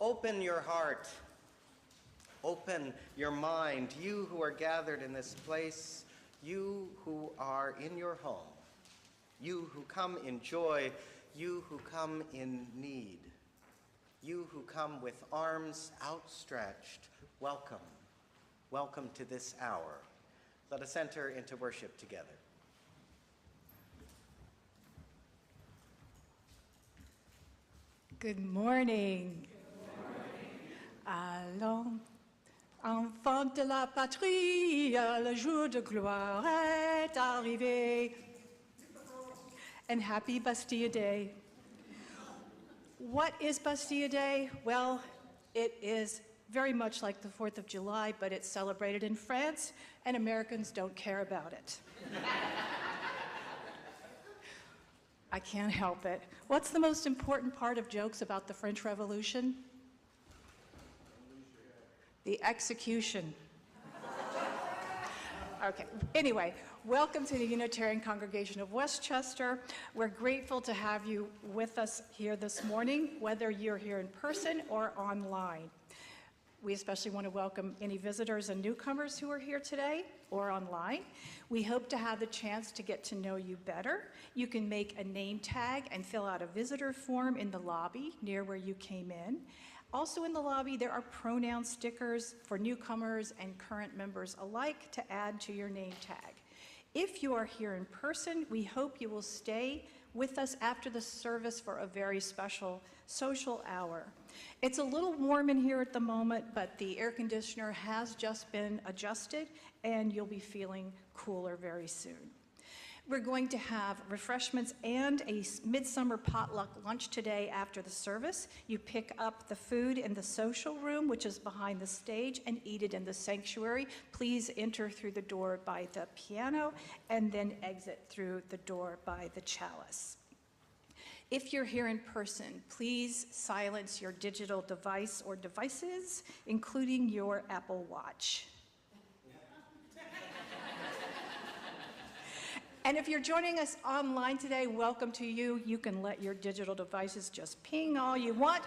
Open your heart. Open your mind. You who are gathered in this place, you who are in your home, you who come in joy, you who come in need, you who come with arms outstretched, welcome. Welcome to this hour. Let us enter into worship together. Good morning. Allons, enfants de la patrie, le jour de gloire est arrivé. And happy Bastille Day. What is Bastille Day? Well, it is very much like the 4th of July, but it's celebrated in France, and Americans don't care about it. I can't help it. What's the most important part of jokes about the French Revolution? The execution. Okay, anyway, welcome to the Unitarian Congregation of Westchester. We're grateful to have you with us here this morning, whether you're here in person or online. We especially want to welcome any visitors and newcomers who are here today or online. We hope to have the chance to get to know you better. You can make a name tag and fill out a visitor form in the lobby near where you came in. Also in the lobby, there are pronoun stickers for newcomers and current members alike to add to your name tag. If you are here in person, we hope you will stay with us after the service for a very special social hour. It's a little warm in here at the moment, but the air conditioner has just been adjusted and you'll be feeling cooler very soon. We're going to have refreshments and a midsummer potluck lunch today after the service. You pick up the food in the social room, which is behind the stage, and eat it in the sanctuary. Please enter through the door by the piano and then exit through the door by the chalice. If you're here in person, please silence your digital device or devices, including your Apple Watch. And if you're joining us online today, welcome to you. You can let your digital devices just ping all you want.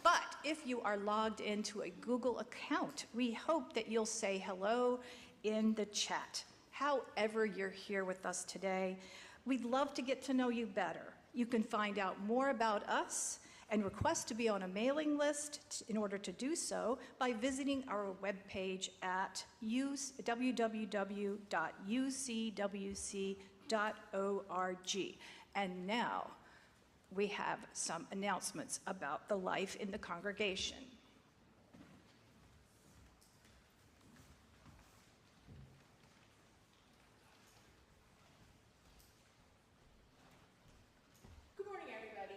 But if you are logged into a Google account, we hope that you'll say hello in the chat. However you're here with us today, we'd love to get to know you better. You can find out more about us and request to be on a mailing list in order to do so by visiting our webpage at www.ucwc.org. And now we have some announcements about the life in the congregation. Good morning, everybody.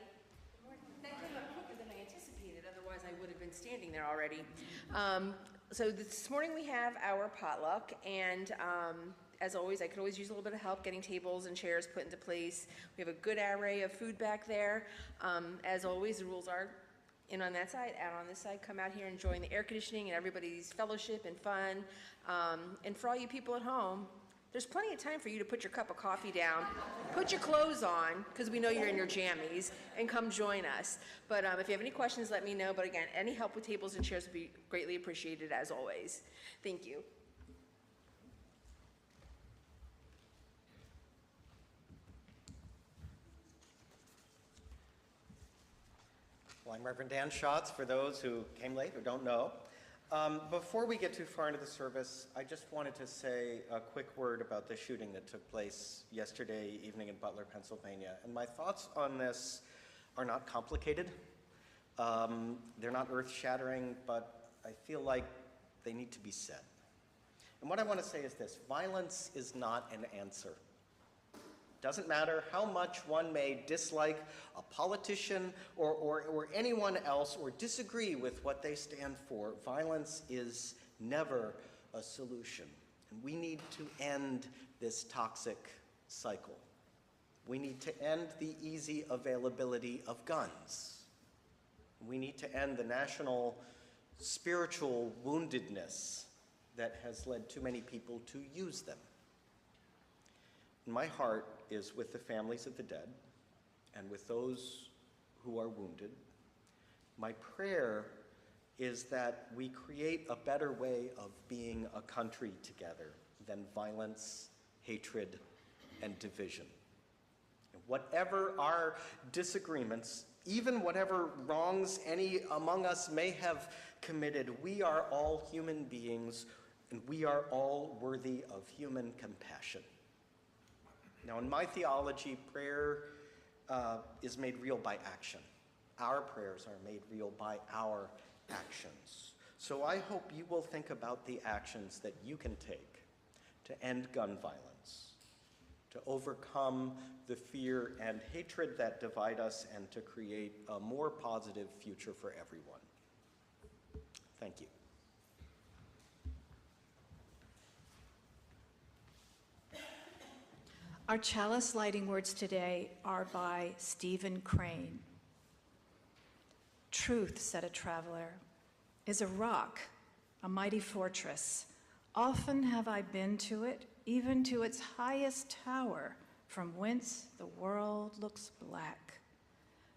Good morning. That came up quicker than I anticipated, otherwise I would have been standing there already. So this morning we have our potluck, and as always, I could always use a little bit of help getting tables and chairs put into place. We have a good array of food back there. As always, the rules are in on that side, out on this side. Come out here enjoying the air conditioning and everybody's fellowship and fun. And for all you people at home, there's plenty of time for you to put your cup of coffee down, put your clothes on, because we know you're in your jammies, and come join us. But if you have any questions, let me know. But again, any help with tables and chairs would be greatly appreciated, as always. Thank you. Well, I'm Reverend Dan Schatz, for those who came late or don't know. Before we get too far into the service, I just wanted to say a quick word about the shooting that took place yesterday evening in Butler, Pennsylvania. And my thoughts on this are not complicated. They're not earth-shattering, but I feel like they need to be said. And what I want to say is this: violence is not an answer. Doesn't matter how much one may dislike a politician or anyone else or disagree with what they stand for, violence is never a solution. And we need to end this toxic cycle. We need to end the easy availability of guns. We need to end the national spiritual woundedness that has led too many people to use them. My heart is with the families of the dead and with those who are wounded. My prayer is that we create a better way of being a country together than violence, hatred, and division. And whatever our disagreements, even whatever wrongs any among us may have committed, we are all human beings, and we are all worthy of human compassion. Now, in my theology, prayer is made real by action. Our prayers are made real by our actions. So I hope you will think about the actions that you can take to end gun violence, to overcome the fear and hatred that divide us, and to create a more positive future for everyone. Thank you. Our chalice lighting words today are by Stephen Crane. Truth, said a traveler, is a rock, a mighty fortress. Often have I been to it, even to its highest tower, from whence the world looks black.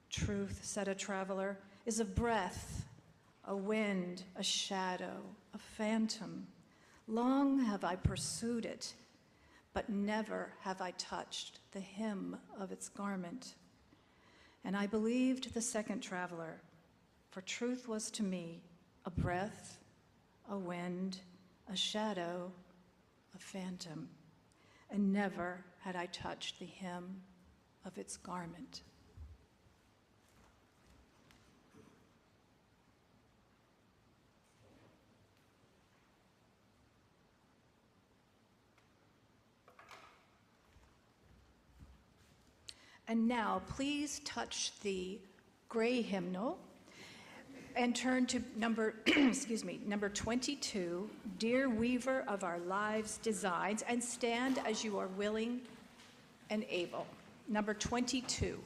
Truth, said a traveler, is a breath, a wind, a shadow, a phantom. Long have I pursued it, but never have I touched the hem of its garment. And I believed the second traveler, for truth was to me a breath, a wind, a shadow, a phantom, and never had I touched the hem of its garment. And now, please touch the gray hymnal and turn to number 22, Dear Weaver of Our Lives' Designs, and stand as you are willing and able. Number 22.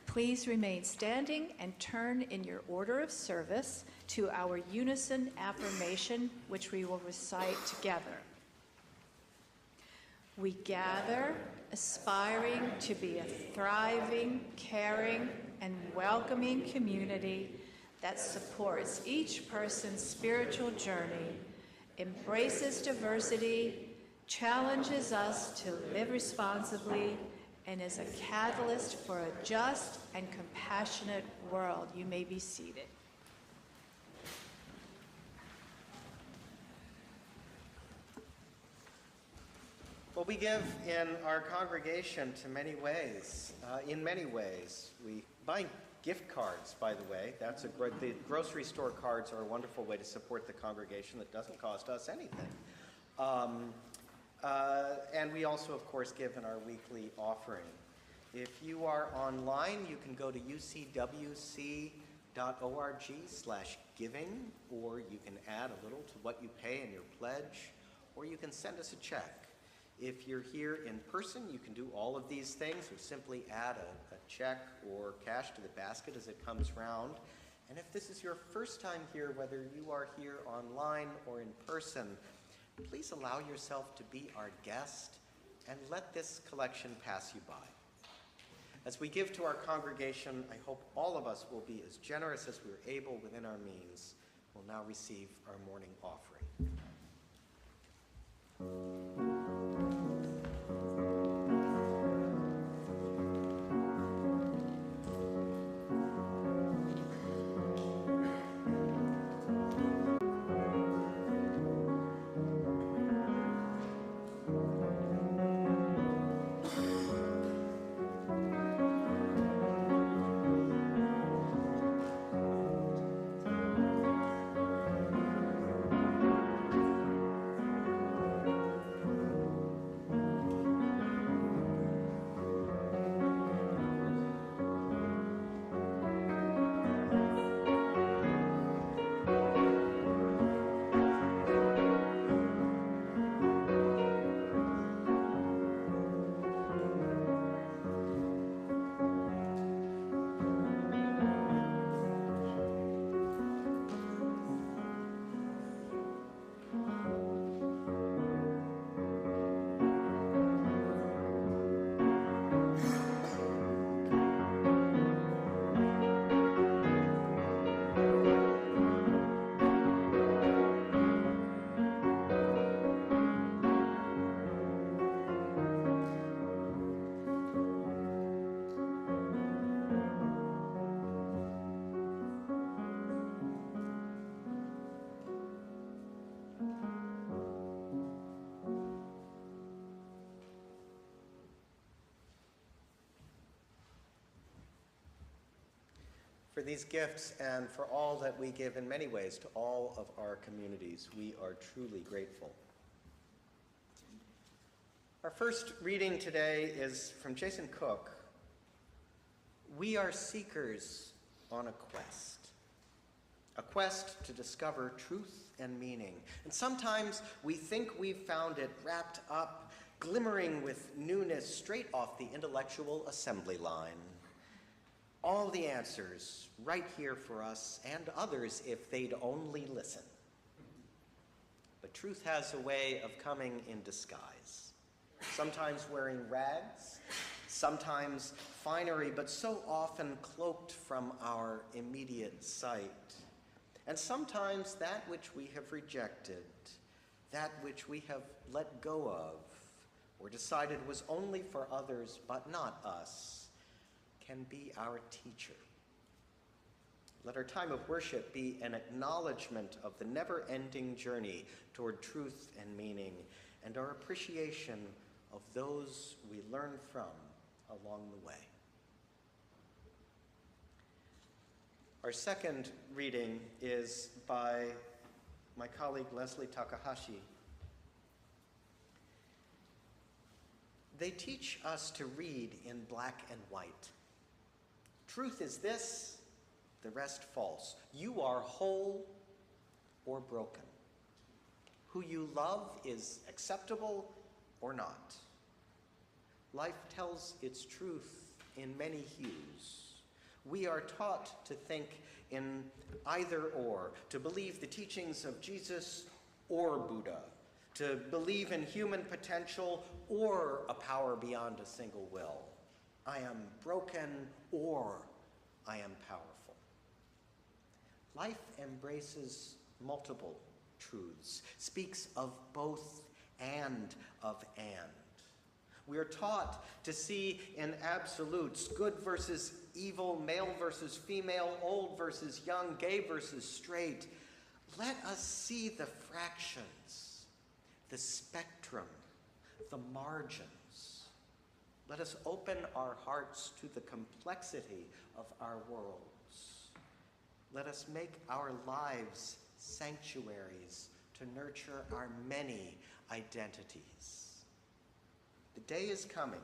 Please remain standing and turn in your order of service to our Unison Affirmation, which we will recite together. We gather, aspiring to be a thriving, caring, and welcoming community that supports each person's spiritual journey, embraces diversity, challenges us to live responsibly, and is a catalyst for a just and compassionate world. You may be seated. Well, we give in our congregation to many ways. In many ways, we buy gift cards, by the way. The grocery store cards are a wonderful way to support the congregation that doesn't cost us anything. And we also, of course, give in our weekly offering. If you are online, you can go to ucwc.org/giving, or you can add a little to what you pay in your pledge, or you can send us a check. If you're here in person, you can do all of these things, or simply add a check or cash to the basket as it comes round. And if this is your first time here, whether you are here online or in person, please allow yourself to be our guest and let this collection pass you by. As we give to our congregation, I hope all of us will be as generous as we're able within our means. We'll now receive our morning offering. For these gifts and for all that we give in many ways to all of our communities, we are truly grateful. Our first reading today is from Jason Cook. We are seekers on a quest to discover truth and meaning. And sometimes we think we've found it wrapped up, glimmering with newness straight off the intellectual assembly line. All the answers right here for us and others if they'd only listen. But truth has a way of coming in disguise, sometimes wearing rags, sometimes finery, but so often cloaked from our immediate sight. And sometimes that which we have rejected, that which we have let go of, or decided was only for others but not us, can be our teacher. Let our time of worship be an acknowledgement of the never-ending journey toward truth and meaning, and our appreciation of those we learn from along the way. Our second reading is by my colleague Leslie Takahashi. They teach us to read in black and white. Truth is this, the rest false. You are whole or broken. Who you love is acceptable or not. Life tells its truth in many hues. We are taught to think in either or, to believe the teachings of Jesus or Buddha, to believe in human potential or a power beyond a single will. I am broken or I am powerful. Life embraces multiple truths, speaks of both and of and. We are taught to see in absolutes, good versus evil, male versus female, old versus young, gay versus straight. Let us see the fractions, the spectrum, the margins. Let us open our hearts to the complexity of our worlds. Let us make our lives sanctuaries to nurture our many identities. The day is coming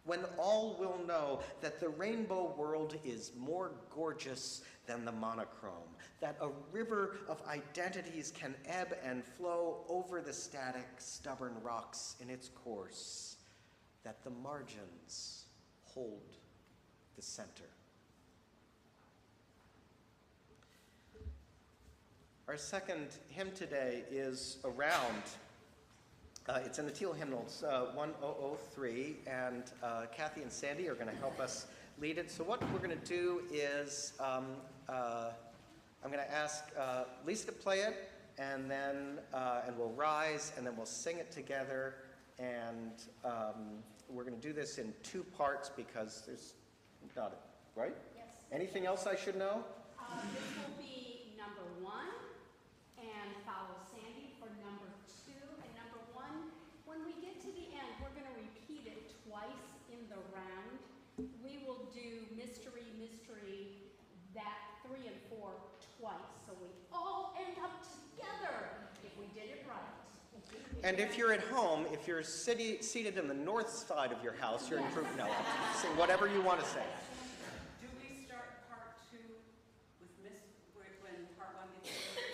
when all will know that the rainbow world is more gorgeous than the monochrome, that a river of identities can ebb and flow over the static, stubborn rocks in its course, that the margins hold the center. Our second hymn today is around, it's in the Teal hymnals, 1003, and Kathy and Sandy are going to help us lead it. So what we're going to do is, I'm going to ask Lisa to play it, and then and we'll rise, and then we'll sing it together, and we're going to do this in two parts because there's not, right? Yes. Anything else I should know? This will be number 1, and follow Sandy for number 2 and number 1. When we get to the end, we're going to repeat it twice in the round. We will do mystery, mystery, that 3 and 4 twice, so we all end up together if we did it right. And if you're at home, if you're seated in the north side of your house, you're in proof. No, sing whatever you want to say. Do we start part 2 with when part 1 gets to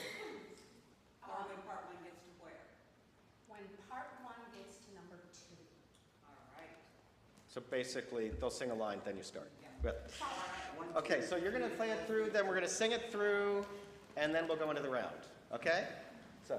or when part 1 gets to where? When part 1 gets to number 2. All right. So basically, they'll sing a line, then you start. Yeah. Good. Okay, so you're going to play it through, then we're going to sing it through, and then we'll go into the round. Okay? So.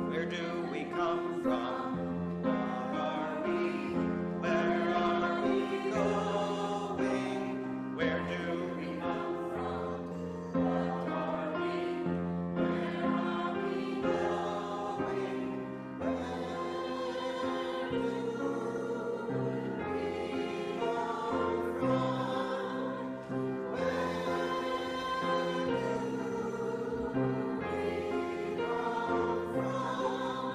Where do we come from? What are we? Where are we going? Where do we come from? What are we? Where are we going? Where do we come from? Where do we come from?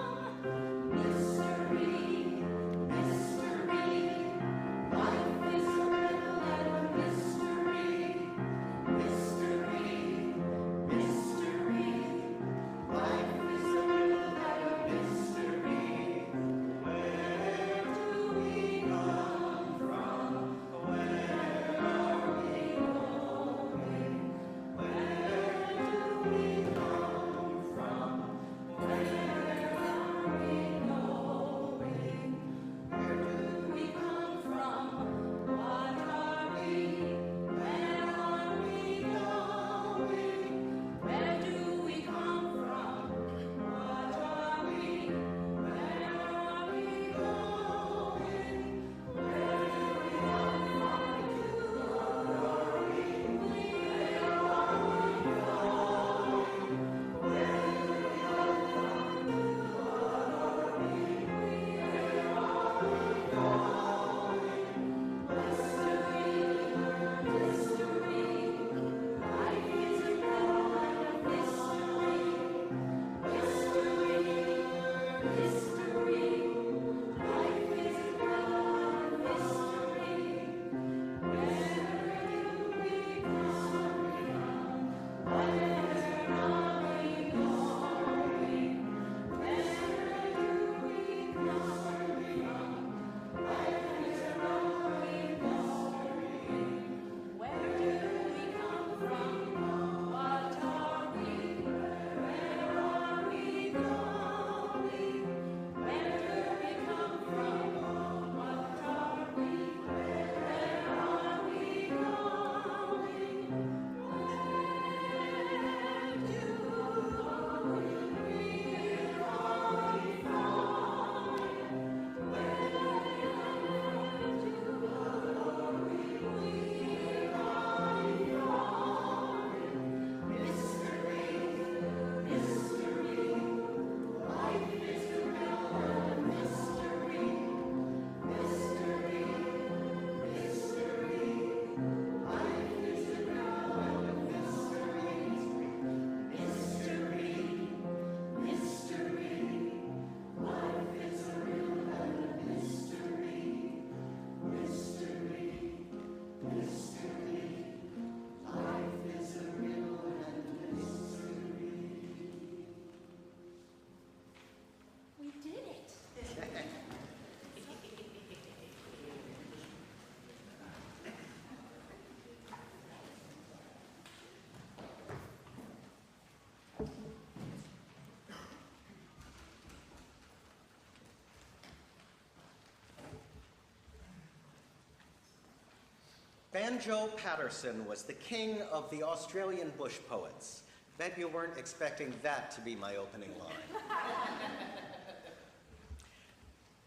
Banjo Paterson was the king of the Australian bush poets. Bet you weren't expecting that to be my opening line.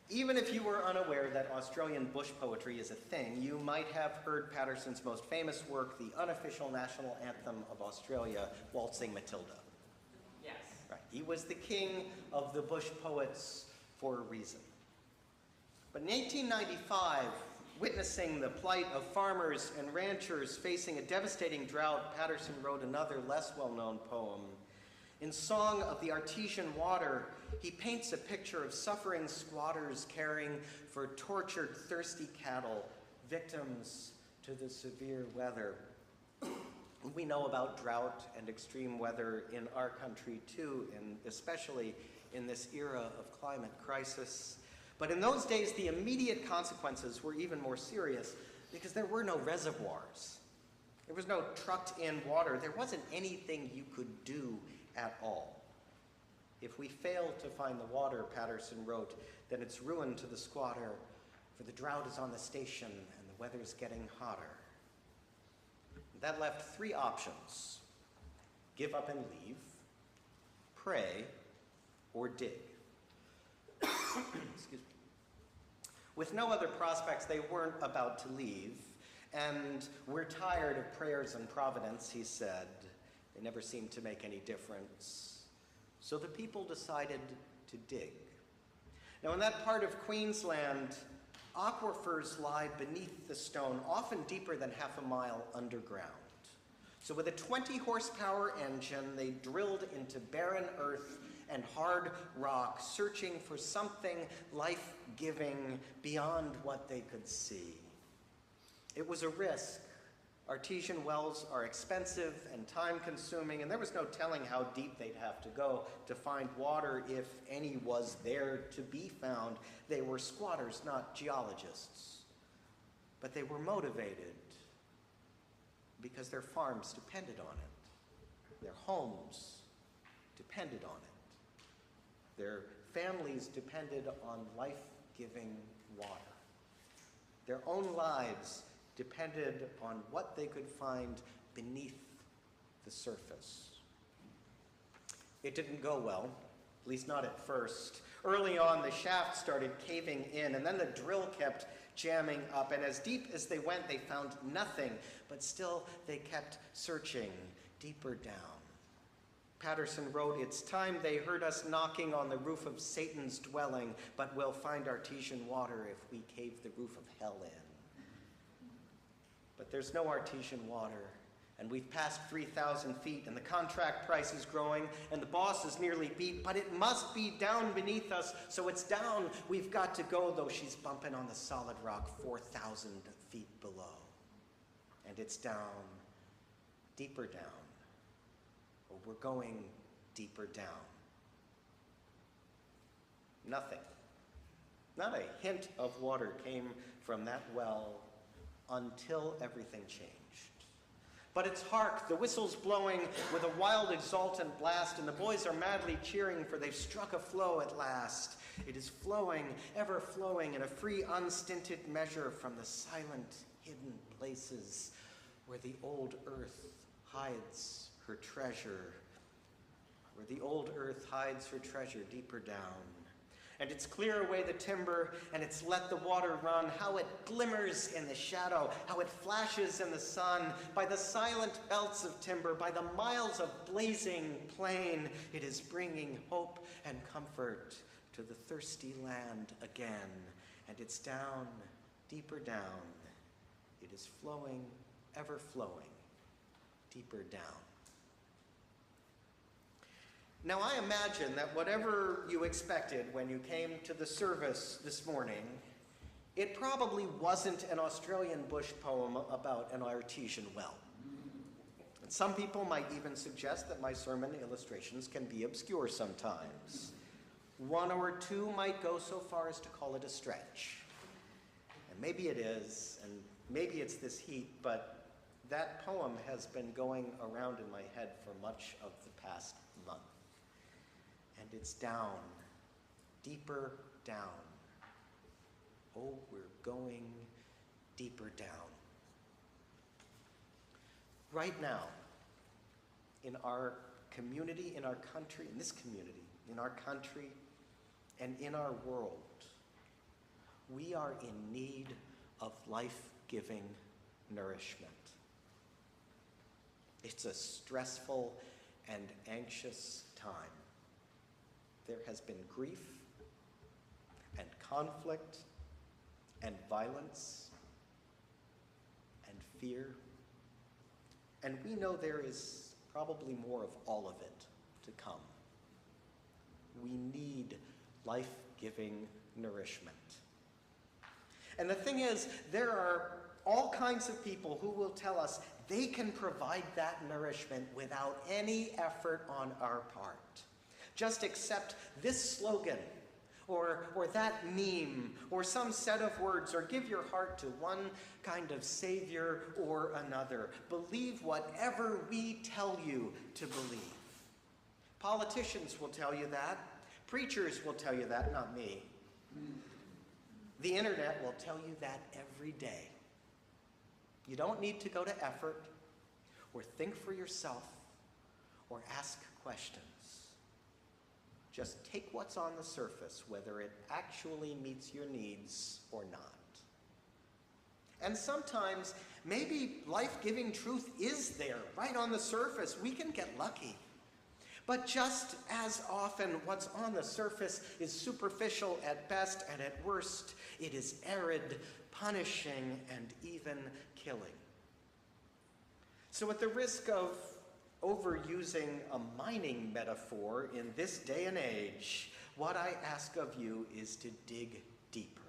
Even if you were unaware that Australian bush poetry is a thing, you might have heard Paterson's most famous work, the unofficial national anthem of Australia, Waltzing Matilda. Yes. Right. He was the king of the bush poets for a reason. But in 1895, witnessing the plight of farmers and ranchers facing a devastating drought, Paterson wrote another less well-known poem. In Song of the Artesian Water, he paints a picture of suffering squatters caring for tortured, thirsty cattle, victims to the severe weather. We know about drought and extreme weather in our country too, and especially in this era of climate crisis. But in those days, the immediate consequences were even more serious because there were no reservoirs. There was no trucked in water. There wasn't anything you could do at all. If we fail to find the water, Paterson wrote, then it's ruin to the squatter, for the drought is on the station and the weather's getting hotter. That left three options: give up and leave, pray, or dig. Excuse me. With no other prospects, they weren't about to leave, and we're tired of prayers and providence, he said. They never seemed to make any difference. So the people decided to dig. Now, in that part of Queensland, aquifers lie beneath the stone, often deeper than half a mile underground. So with a 20-horsepower engine, they drilled into barren earth and hard rock, searching for something life-giving beyond what they could see. It was a risk. Artesian wells are expensive and time-consuming, and there was no telling how deep they'd have to go to find water, if any was there to be found. They were squatters, not geologists. But they were motivated because their farms depended on it. Their homes depended on it. Their families depended on life-giving water. Their own lives depended on what they could find beneath the surface. It didn't go well, at least not at first. Early on, the shaft started caving in, and then the drill kept jamming up, and as deep as they went, they found nothing, but still they kept searching deeper down. Paterson wrote, "It's time they heard us knocking on the roof of Satan's dwelling, but we'll find artesian water if we cave the roof of hell in." But there's no artesian water, and we've passed 3,000 feet, and the contract price is growing, and the boss is nearly beat, but it must be down beneath us, so it's down we've got to go, though she's bumping on the solid rock 4,000 feet below. And it's down, deeper down. Oh, we're going deeper down. Nothing. Not a hint of water came from that well until everything changed. But it's hark, the whistle's blowing with a wild, exultant blast, and the boys are madly cheering, for they've struck a flow at last. It is flowing, ever flowing, in a free, unstinted measure from the silent, hidden places where the old earth hides her treasure, where the old earth hides her treasure deeper down. And it's clear away the timber, and it's let the water run, how it glimmers in the shadow, how it flashes in the sun, by the silent belts of timber, by the miles of blazing plain. It is bringing hope and comfort to the thirsty land again. And it's down, deeper down. It is flowing, ever flowing, deeper down. Now, I imagine that whatever you expected when you came to the service this morning, it probably wasn't an Australian bush poem about an artesian well. And some people might even suggest that my sermon illustrations can be obscure sometimes. One or two might go so far as to call it a stretch. And maybe it is, and maybe it's this heat, but that poem has been going around in my head for much of the past month. And it's down, deeper down. Oh, we're going deeper down. right now, in our community, in our country, in this community, in our country, and in our world, we are in need of life-giving nourishment. It's a stressful and anxious time. There has been grief and conflict and violence and fear, and we know there is probably more of all of it to come. We need life-giving nourishment. And the thing is, there are all kinds of people who will tell us they can provide that nourishment without any effort on our part. Just accept this slogan, or that meme, or some set of words, or give your heart to one kind of savior or another. Believe whatever we tell you to believe. Politicians will tell you that. Preachers will tell you that, not me. The internet will tell you that every day. You don't need to go to effort, or think for yourself, or ask questions. Just take what's on the surface, whether it actually meets your needs or not. And sometimes, maybe life-giving truth is there, right on the surface. We can get lucky. But just as often, what's on the surface is superficial at best, and at worst, it is arid, punishing, and even killing. So at the risk of overusing a mining metaphor in this day and age, what I ask of you is to dig deeper.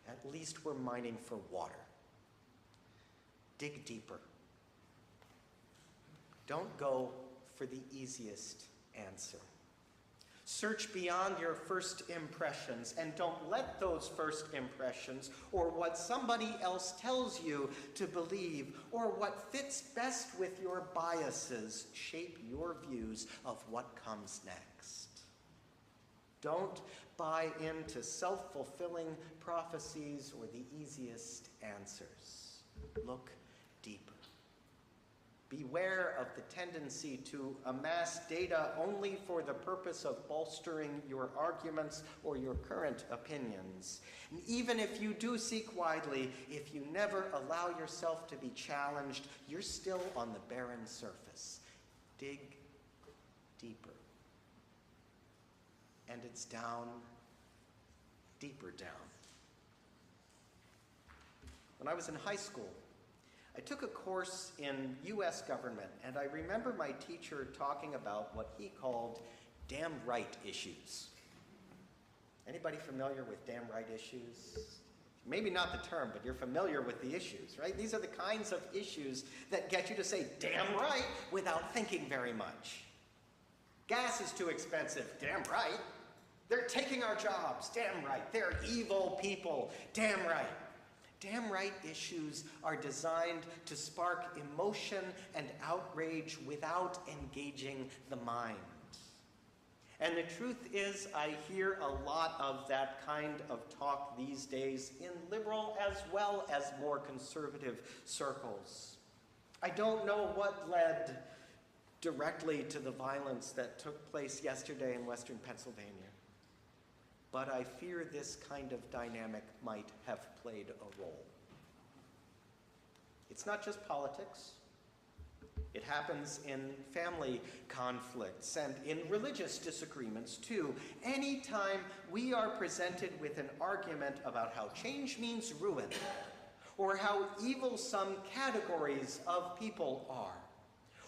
At least we're mining for water. Dig deeper. Don't go for the easiest answer. Search beyond your first impressions, and don't let those first impressions, or what somebody else tells you to believe, or what fits best with your biases, shape your views of what comes next. Don't buy into self-fulfilling prophecies or the easiest answers. Look deeper. Beware of the tendency to amass data only for the purpose of bolstering your arguments or your current opinions. And even if you do seek widely, if you never allow yourself to be challenged, you're still on the barren surface. Dig deeper. And it's down, deeper down. When I was in high school, I took a course in U.S. government, and I remember my teacher talking about what he called damn right issues. Anybody familiar with damn right issues? Maybe not the term, but you're familiar with the issues, right? These are the kinds of issues that get you to say damn right without thinking very much. Gas is too expensive, damn right. They're taking our jobs, damn right. They're evil people, damn right. Damn right issues are designed to spark emotion and outrage without engaging the mind. And the truth is, I hear a lot of that kind of talk these days in liberal as well as more conservative circles. I don't know what led directly to the violence that took place yesterday in Western Pennsylvania, but I fear this kind of dynamic might have played a role. It's not just politics. It happens in family conflicts and in religious disagreements too. Anytime we are presented with an argument about how change means ruin, or how evil some categories of people are,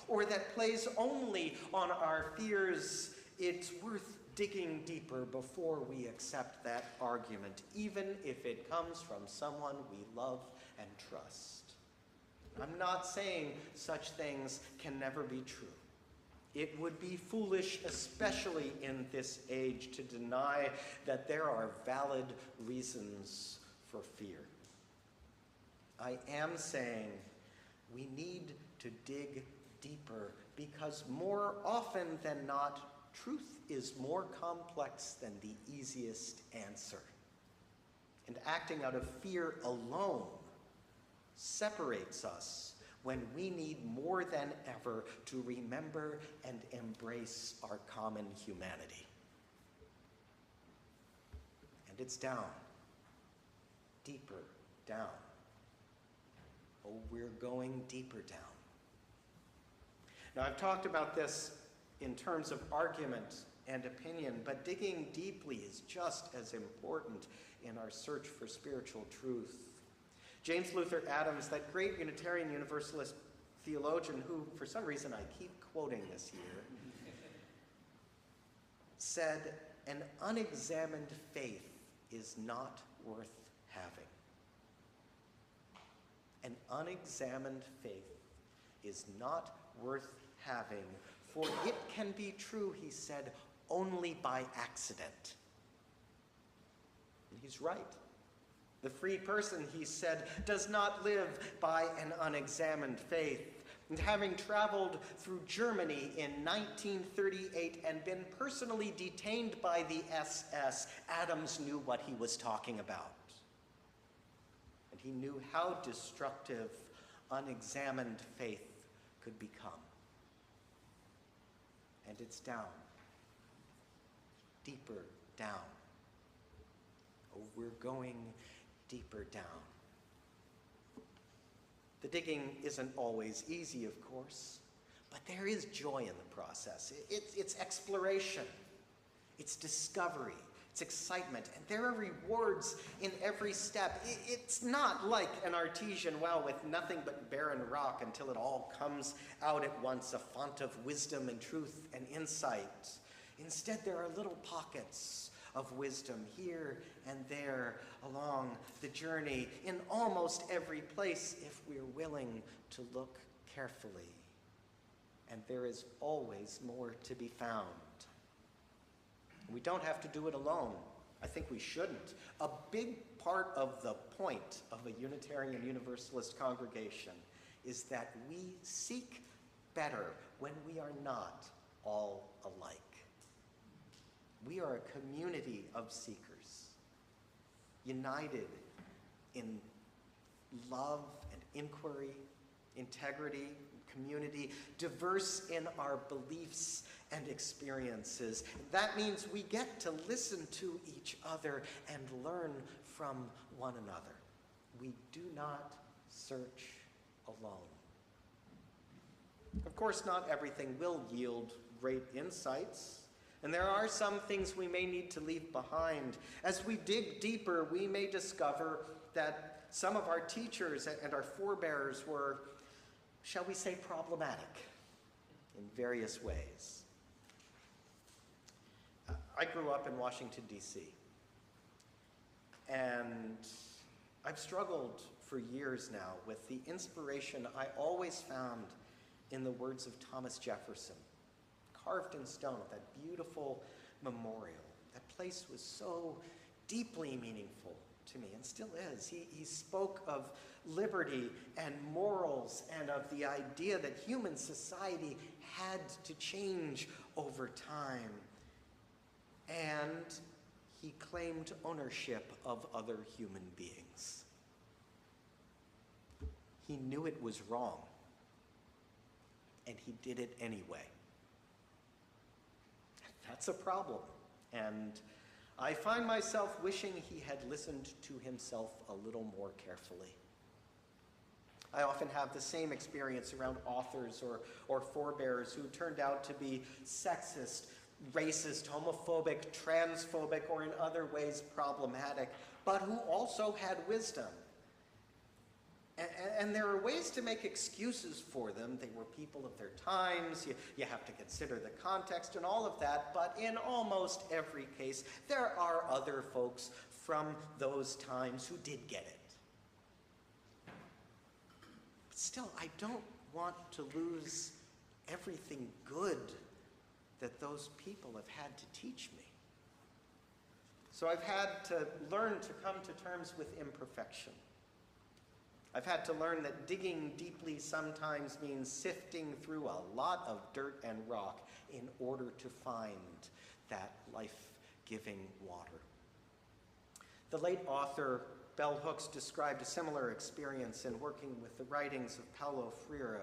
or that plays only on our fears, it's worth digging deeper before we accept that argument, even if it comes from someone we love and trust. I'm not saying such things can never be true. It would be foolish, especially in this age, to deny that there are valid reasons for fear. I am saying we need to dig deeper, because more often than not, truth is more complex than the easiest answer. And acting out of fear alone separates us when we need more than ever to remember and embrace our common humanity. And it's down, deeper down. Oh, we're going deeper down. Now, I've talked about this in terms of argument and opinion, but digging deeply is just as important in our search for spiritual truth. James Luther Adams, that great Unitarian Universalist theologian who, for some reason, I keep quoting this year, said, "An unexamined faith is not worth having." An unexamined faith is not worth having, for it can be true, he said, only by accident. And he's right. The free person, he said, does not live by an unexamined faith. And having traveled through Germany in 1938 and been personally detained by the SS, Adams knew what he was talking about. And he knew how destructive unexamined faith could become. And it's down, deeper down. Oh, we're going deeper down. The digging isn't always easy, of course, but there is joy in the process. It's exploration, it's discovery, it's excitement, and there are rewards in every step. It's not like an artesian well with nothing but barren rock until it all comes out at once, a font of wisdom and truth and insight. Instead, there are little pockets of wisdom here and there along the journey, in almost every place, if we're willing to look carefully. And there is always more to be found. We don't have to do it alone. I think we shouldn't. A big part of the point of a Unitarian Universalist congregation is that we seek better when we are not all alike. We are a community of seekers, united in love and inquiry, integrity, community, diverse in our beliefs and experiences. That means we get to listen to each other and learn from one another. We do not search alone. Of course, not everything will yield great insights, and there are some things we may need to leave behind. As we dig deeper, we may discover that some of our teachers and our forebears were, shall we say, problematic in various ways. I grew up in Washington, D.C., and I've struggled for years now with the inspiration I always found in the words of Thomas Jefferson, carved in stone with that beautiful memorial. That place was so deeply meaningful to me, and still is. He spoke of liberty and morals and of the idea that human society had to change over time. And he claimed ownership of other human beings. He knew it was wrong, and he did it anyway. That's a problem, and I find myself wishing he had listened to himself a little more carefully. I often have the same experience around authors or forebears who turned out to be sexist, racist, homophobic, transphobic, or in other ways problematic, but who also had wisdom. And there are ways to make excuses for them. They were people of their times. You have to consider the context and all of that. But in almost every case, there are other folks from those times who did get it. But still, I don't want to lose everything good that those people have had to teach me. So I've had to learn to come to terms with imperfection. I've had to learn that digging deeply sometimes means sifting through a lot of dirt and rock in order to find that life-giving water. The late author Bell Hooks described a similar experience in working with the writings of Paulo Freire,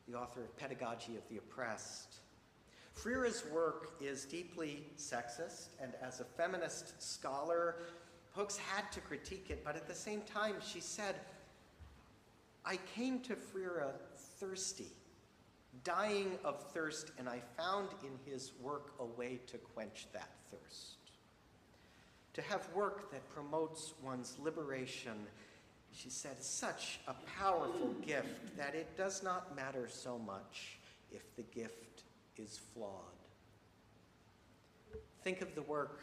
the author of Pedagogy of the Oppressed. Freire's work is deeply sexist, and as a feminist scholar, Hooks had to critique it, but at the same time, she said, I came to Freire thirsty, dying of thirst, and I found in his work a way to quench that thirst. To have work that promotes one's liberation, she said, is such a powerful gift that it does not matter so much if the gift is flawed. Think of the work,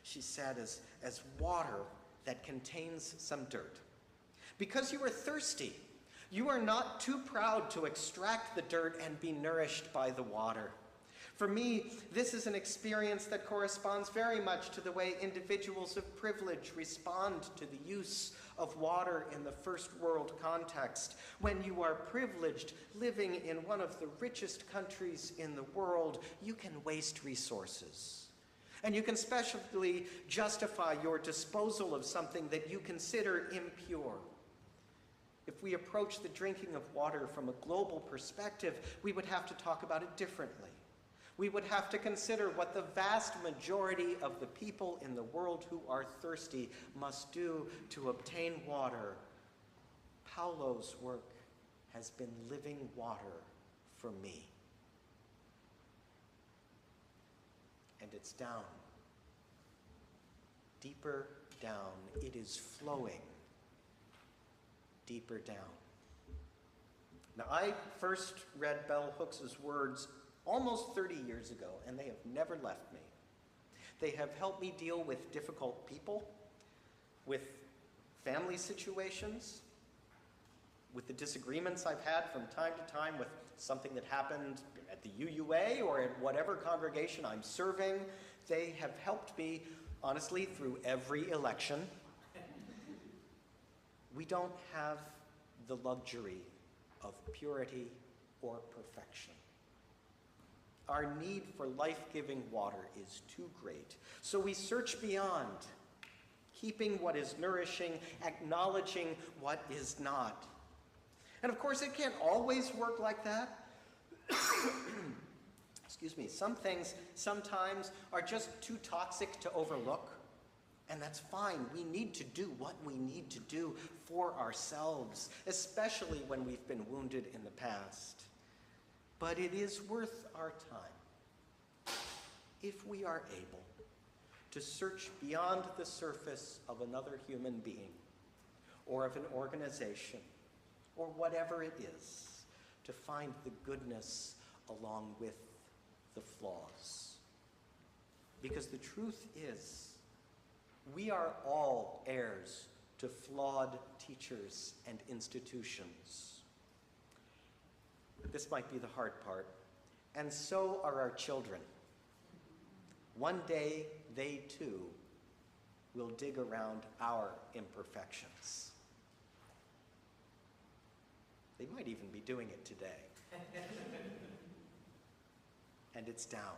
she said, as water that contains some dirt. Because you are thirsty, you are not too proud to extract the dirt and be nourished by the water. For me, this is an experience that corresponds very much to the way individuals of privilege respond to the use of water in the first world context. When you are privileged, living in one of the richest countries in the world, you can waste resources. And you can specially justify your disposal of something that you consider impure. If we approach the drinking of water from a global perspective, we would have to talk about it differently. We would have to consider what the vast majority of the people in the world who are thirsty must do to obtain water. Paulo's work has been living water for me. And it's down, deeper down. It is flowing deeper down. Now, I first read Bell Hooks' words almost 30 years ago, and they have never left me. They have helped me deal with difficult people, with family situations, with the disagreements I've had from time to time with something that happened at the UUA or at whatever congregation I'm serving. They have helped me, honestly, through every election. We don't have the luxury of purity or perfection. Our need for life-giving water is too great. So we search beyond, keeping what is nourishing, acknowledging what is not. And of course, it can't always work like that. Excuse me. Some things sometimes are just too toxic to overlook, and that's fine. We need to do what we need to do for ourselves, especially when we've been wounded in the past. But it is worth our time if we are able to search beyond the surface of another human being or of an organization or whatever it is to find the goodness along with the flaws. Because the truth is, we are all heirs to flawed teachers and institutions. This might be the hard part, and so are our children. One day, they too will dig around our imperfections. They might even be doing it today. And it's down,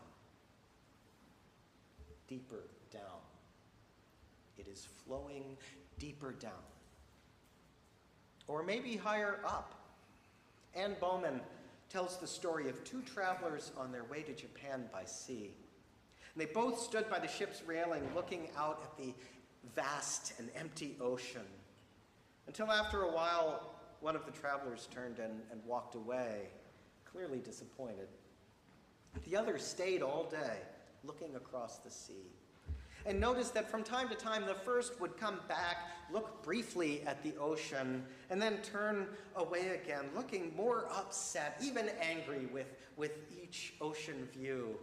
deeper down. It is flowing deeper down. Or maybe higher up. Anne Bowman tells the story of two travelers on their way to Japan by sea. And they both stood by the ship's railing looking out at the vast and empty ocean, until after a while, one of the travelers turned and walked away, clearly disappointed. The other stayed all day, looking across the sea. And noticed that from time to time, the first would come back, look briefly at the ocean, and then turn away again, looking more upset, even angry with each ocean view.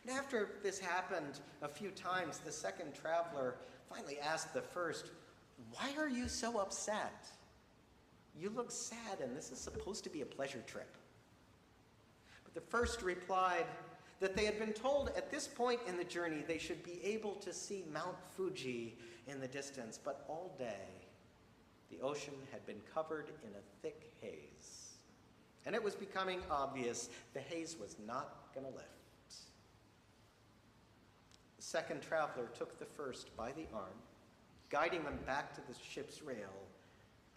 And after this happened a few times, the second traveler finally asked the first, "Why are you so upset? You look sad, and this is supposed to be a pleasure trip." But the first replied that they had been told at this point in the journey they should be able to see Mount Fuji in the distance, but all day the ocean had been covered in a thick haze. And it was becoming obvious the haze was not going to lift. The second traveler took the first by the arm, guiding them back to the ship's rail,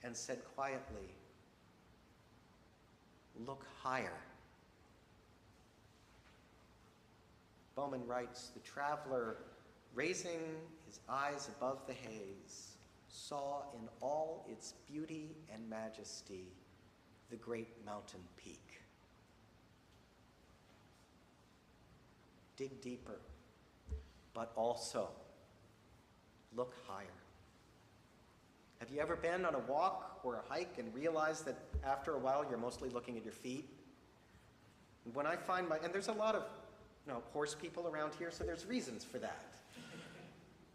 and said quietly, "Look higher." Bowman writes, "The traveler, raising his eyes above the haze, saw in all its beauty and majesty the great mountain peak." Dig deeper, but also look higher. Have you ever been on a walk or a hike and realized that after a while you're mostly looking at your feet? And when I find and there's a lot of horse people around here, so there's reasons for that.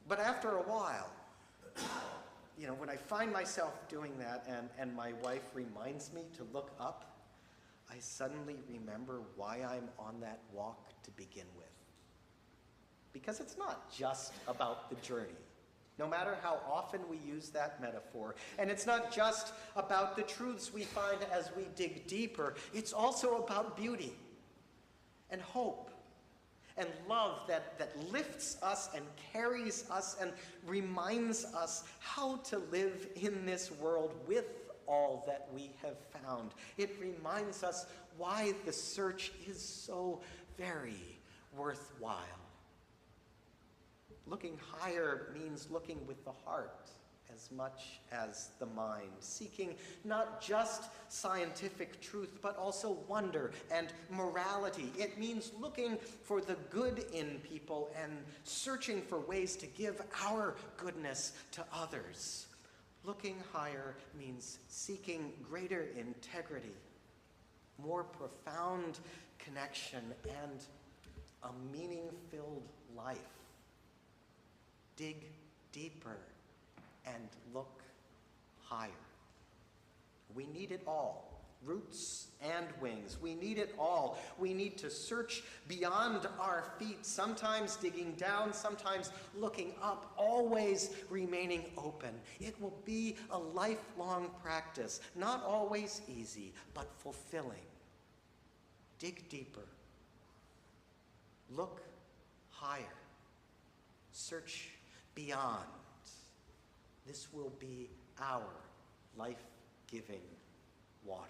But after a while, when I find myself doing that and my wife reminds me to look up, I suddenly remember why I'm on that walk to begin with. Because it's not just about the journey, no matter how often we use that metaphor. And it's not just about the truths we find as we dig deeper. It's also about beauty and hope and love that lifts us and carries us and reminds us how to live in this world with all that we have found. It reminds us why the search is so very worthwhile. Looking higher means looking with the heart as much as the mind, seeking not just scientific truth, but also wonder and morality. It means looking for the good in people and searching for ways to give our goodness to others. Looking higher means seeking greater integrity, more profound connection, and a meaning-filled life. Dig deeper and look higher. We need it all, roots and wings. We need it all. We need to search beyond our feet, sometimes digging down, sometimes looking up, always remaining open. It will be a lifelong practice, not always easy, but fulfilling. Dig deeper. Look higher. Search beyond. This will be our life-giving water.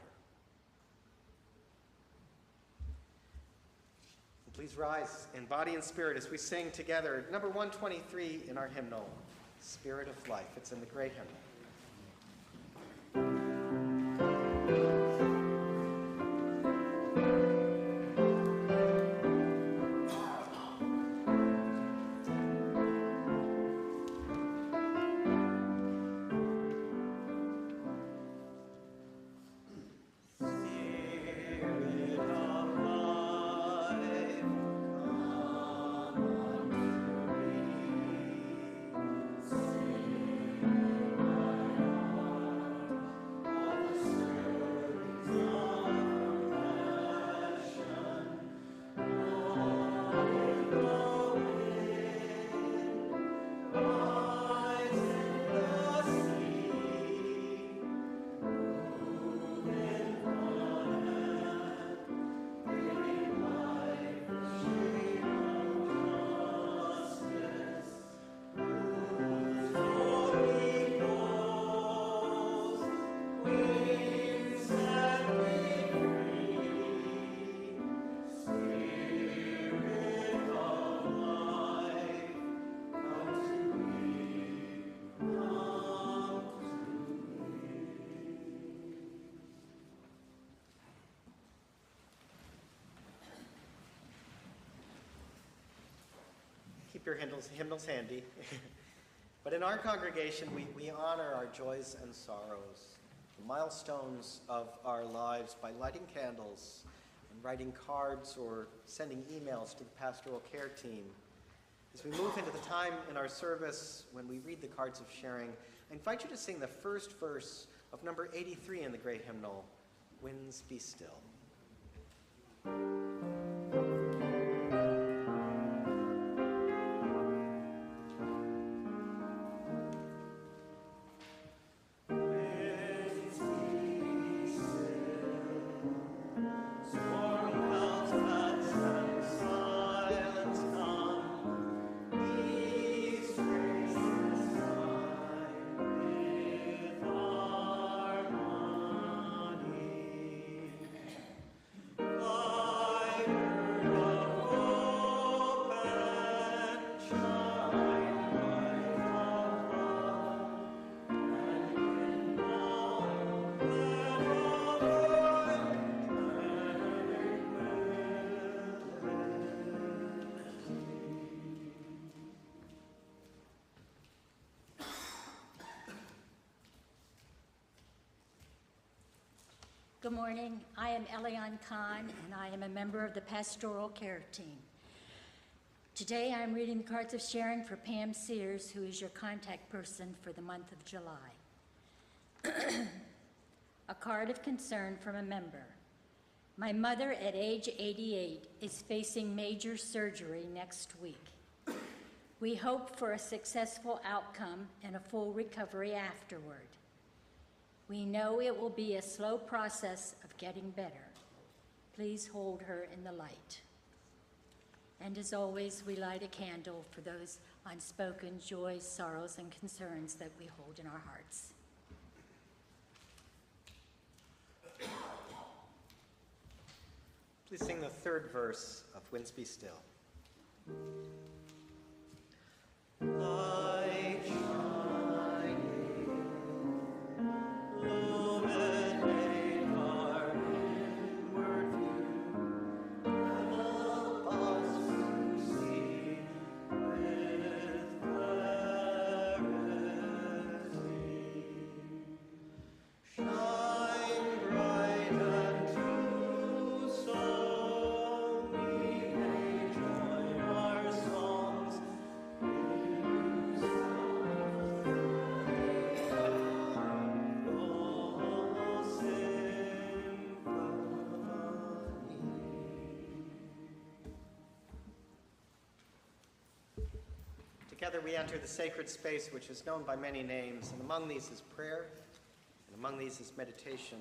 Please rise in body and spirit as we sing together number 123 in our hymnal, Spirit of Life. It's in the gray hymnal. Keep your hymnals handy. But in our congregation, we honor our joys and sorrows, the milestones of our lives by lighting candles and writing cards or sending emails to the pastoral care team. As we move into the time in our service when we read the cards of sharing, I invite you to sing the first verse of number 83 in the gray hymnal, Winds Be Still. Good morning. I am Eliane Khan, and I am a member of the Pastoral Care Team. Today, I'm reading the cards of sharing for Pam Sears, who is your contact person for the month of July. A card of concern from a member. My mother, at age 88, is facing major surgery next week. We hope for a successful outcome and a full recovery afterward. We know it will be a slow process of getting better. Please hold her in the light. And as always, we light a candle for those unspoken joys, sorrows, and concerns that we hold in our hearts. Please sing the third verse of Winds Be Still. Light shining, illuminate our inward view. Help us to see with clarity. Shine bright and true, so we may join our songs in Together we enter the sacred space which is known by many names, and among these is prayer, and among these is meditation,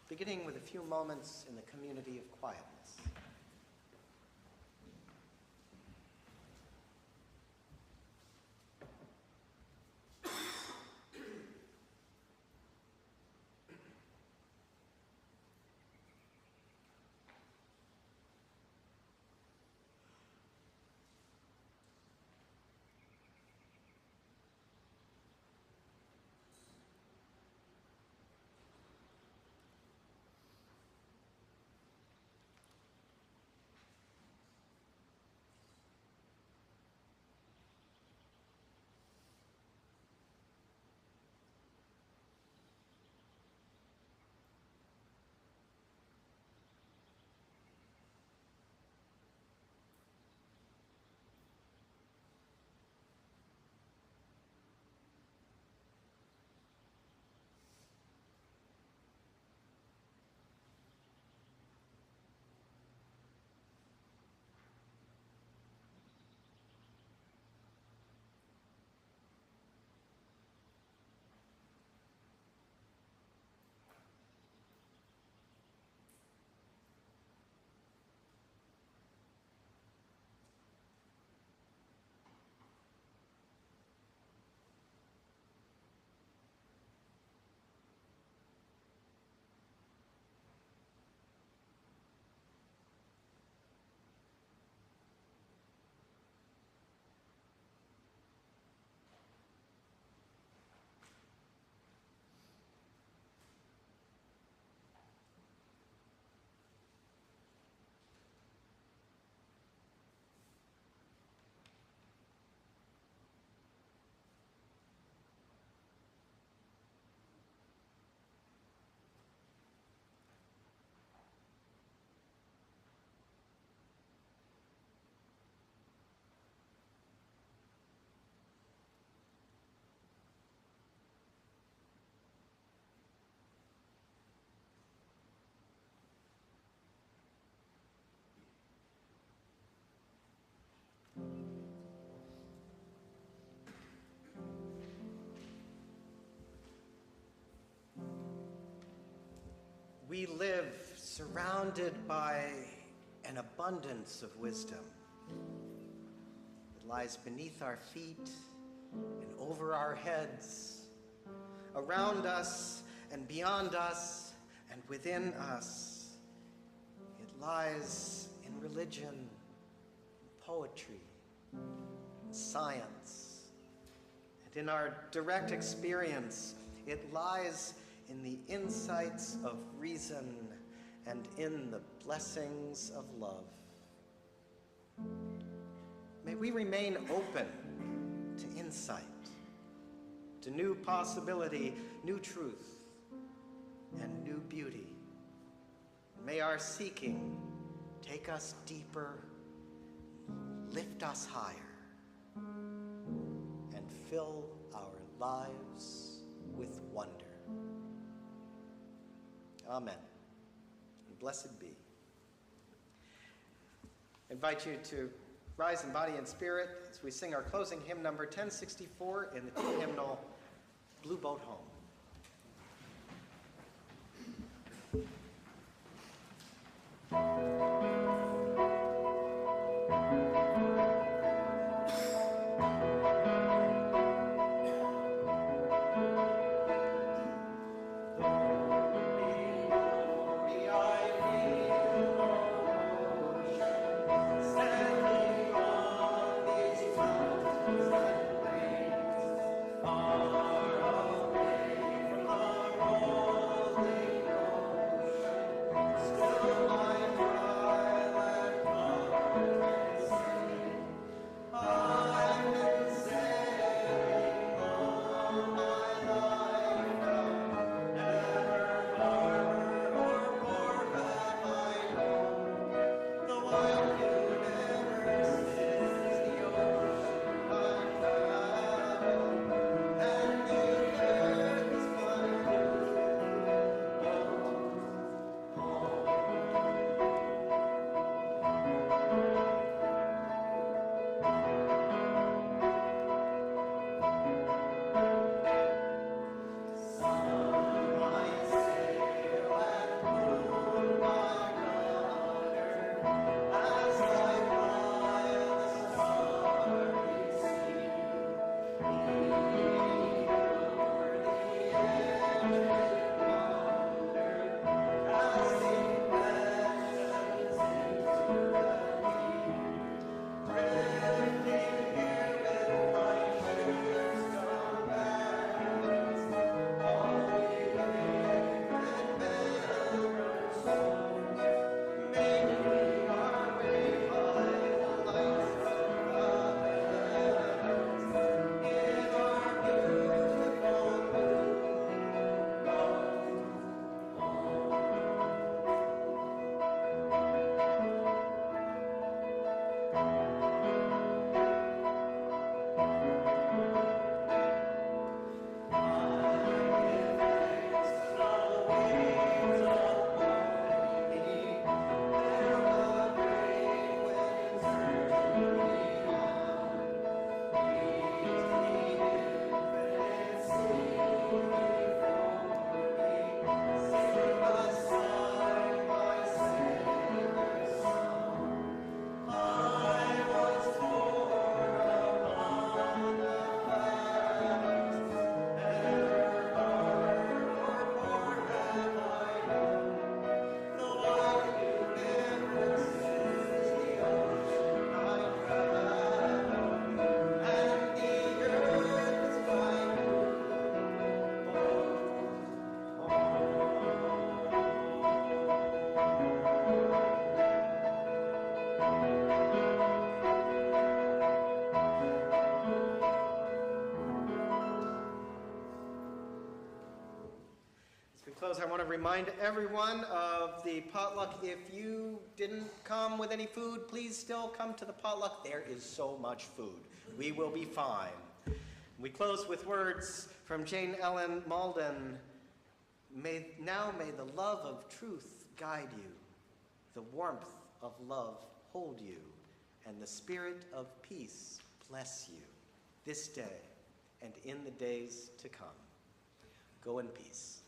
beginning with a few moments in the community of quietness. We live surrounded by an abundance of wisdom. It lies beneath our feet and over our heads, around us and beyond us and within us. It lies in religion, in poetry, in science, and in our direct experience. It lies in the insights of reason and in the blessings of love. May we remain open to insight, to new possibility, new truth, and new beauty. May our seeking take us deeper, lift us higher, and fill our lives with wonder. Amen. And blessed be. I invite you to rise in body and spirit as we sing our closing hymn number 1064 in the teen hymnal, Blue Boat Home. Close, I want to remind everyone of the potluck. If you didn't come with any food, please still come to the potluck. There is so much food. We will be fine. We close with words from Jane Ellen Malden. May the love of truth guide you, the warmth of love hold you, and the spirit of peace bless you this day and in the days to come. Go in peace.